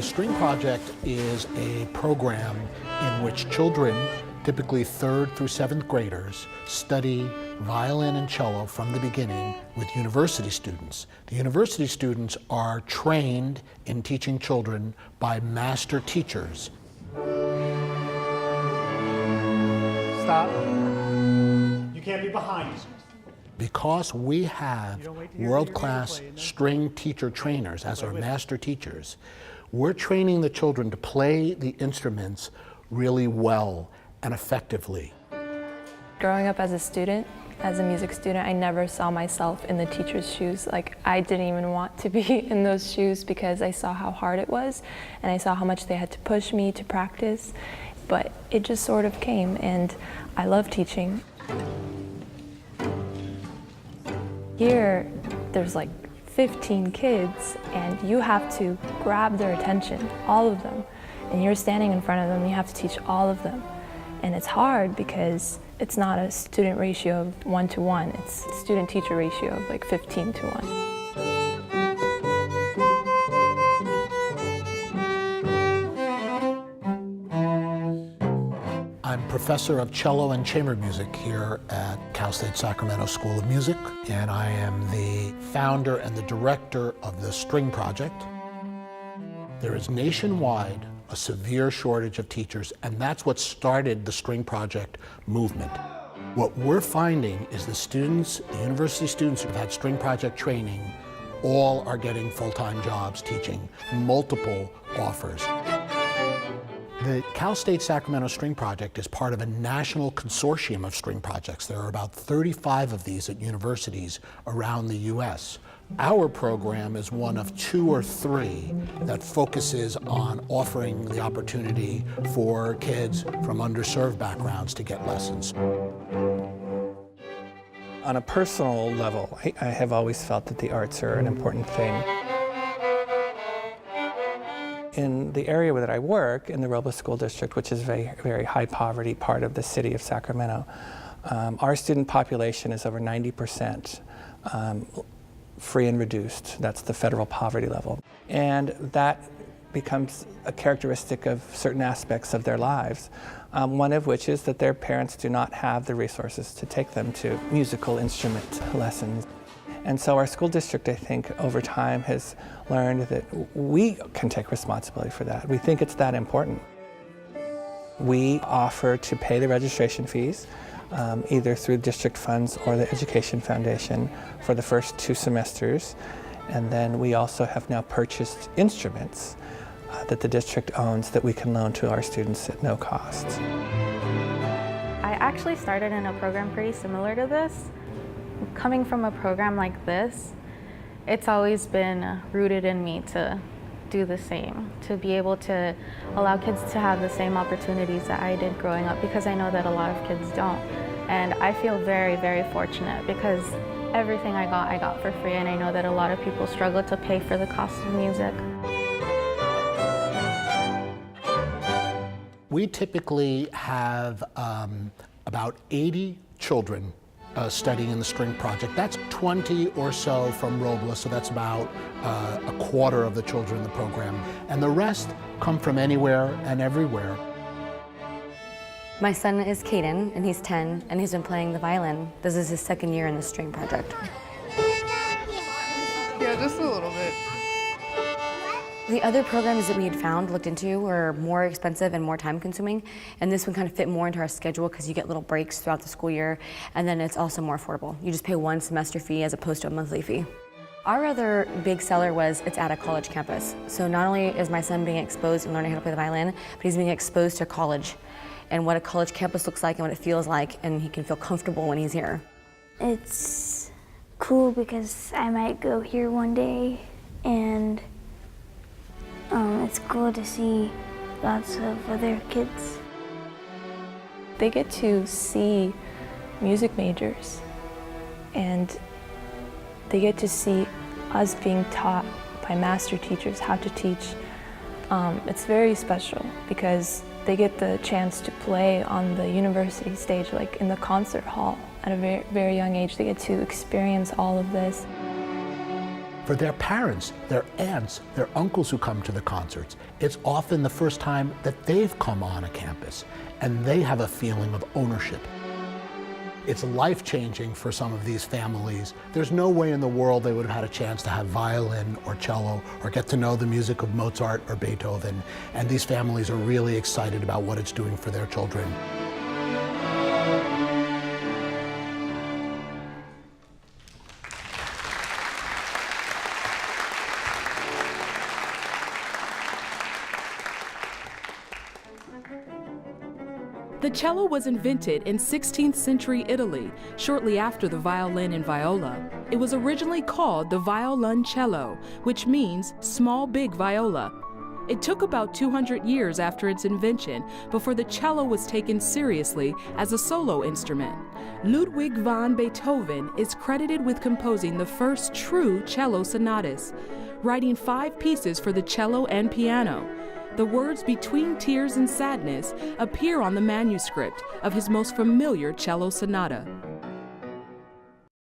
String Project is a program in which children, typically 3rd through 7th graders, study violin and cello from the beginning with university students. The university students are trained in teaching children by master teachers. Stop. You can't be behind us. Because we have world-class string teacher trainers as our master teachers, we're training the children to play the instruments really well and effectively. Growing up as a student, as a music student, I never saw myself in the teacher's shoes. Like, I didn't even want to be in those shoes because I saw how hard it was and I saw how much they had to push me to practice. But it just sort of came, and I love teaching. Here, there's like 15 kids, and you have to grab their attention, all of them. And you're standing in front of them, and you have to teach all of them. And it's hard because it's not a student ratio of 1-to-1, it's a student-teacher ratio of like 15-to-1. I'm professor of cello and chamber music here at Cal State Sacramento School of Music, and I am the founder and the director of the String Project. There is nationwide a severe shortage of teachers, and that's what started the String Project movement. What we're finding is the students, the university students who've had String Project training, all are getting full-time jobs teaching, multiple offers. The Cal State Sacramento String Project is part of a national consortium of string projects. There are about 35 of these at universities around the U.S. Our program is one of 2 or 3 that focuses on offering the opportunity for kids from underserved backgrounds to get lessons. On a personal level, I have always felt that the arts are an important thing. In the area that I work, in the Robles School District, which is a very high poverty part of the city of Sacramento, our student population is over 90% free and reduced. That's the federal poverty level. And that becomes a characteristic of certain aspects of their lives, one of which is that their parents do not have the resources to take them to musical instrument lessons. And so our school district, I think, over time has learned that we can take responsibility for that. We think it's that important. We offer to pay the registration fees, either through district funds or the Education Foundation for the first 2 semesters. And then we also have now purchased instruments that the district owns that we can loan to our students at no cost. I actually started in a program pretty similar to this. Coming from a program like this, it's always been rooted in me to do the same, to be able to allow kids to have the same opportunities that I did growing up, because I know that a lot of kids don't. And I feel very, very fortunate because everything I got for free, and I know that a lot of people struggle to pay for the cost of music. We typically have about 80 children studying in the String Project. That's 20 or so from Robles, so that's about a quarter of the children in the program. And the rest come from anywhere and everywhere. My son is Caden, and he's 10, and he's been playing the violin. This is his 2nd year in the String Project. Yeah, just a little bit. The other programs that we had looked into were more expensive and more time-consuming, and this one kind of fit more into our schedule because you get little breaks throughout the school year, and then it's also more affordable. You just pay 1 semester fee as opposed to a monthly fee. Our other big seller was it's at a college campus. So not only is my son being exposed and learning how to play the violin, but he's being exposed to college and what a college campus looks like and what it feels like, and he can feel comfortable when he's here. It's cool because I might go here one day, and it's cool to see lots of other kids. They get to see music majors, and they get to see us being taught by master teachers how to teach. It's very special because they get the chance to play on the university stage, like in the concert hall at a very, very young age. They get to experience all of this. For their parents, their aunts, their uncles who come to the concerts, it's often the first time that they've come on a campus, and they have a feeling of ownership. It's life-changing for some of these families. There's no way in the world they would have had a chance to have violin or cello or get to know the music of Mozart or Beethoven, and these families are really excited about what it's doing for their children. The cello was invented in 16th century Italy, shortly after the violin and viola. It was originally called the violoncello, which means small big viola. It took about 200 years after its invention before the cello was taken seriously as a solo instrument. Ludwig van Beethoven is credited with composing the first true cello sonatas, writing 5 pieces for the cello and piano. The words "Between Tears and Sadness" appear on the manuscript of his most familiar cello sonata.